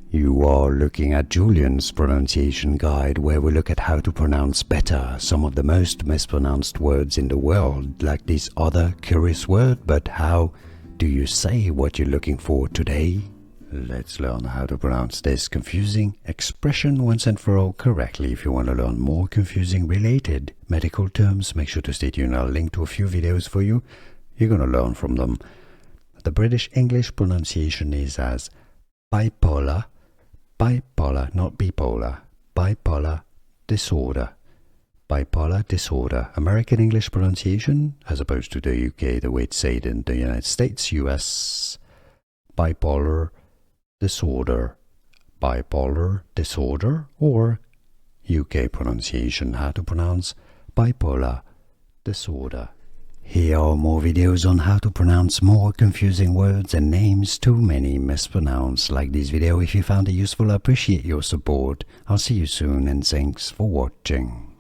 You are looking at Julian's pronunciation guide, where we look at how to pronounce better some of the most mispronounced words in the world, like this other curious word. But how do you say what you're looking for today? Let's learn how to pronounce this confusing expression once and for all correctly. If you want to learn more confusing related medical terms, make sure to stay tuned. I'll link to a few videos for you. You're going to learn from them. The British English pronunciation is as bipolar, not bipolar, bipolar disorder, bipolar disorder. American English pronunciation, as opposed to the UK, the way it's said in the United States, US, bipolar disorder, bipolar disorder, or UK pronunciation, how to pronounce bipolar disorder. Here are more videos on how to pronounce more confusing words and names too many mispronounced. Like this video if you found it useful. I appreciate your support. I'll see you soon and thanks for watching.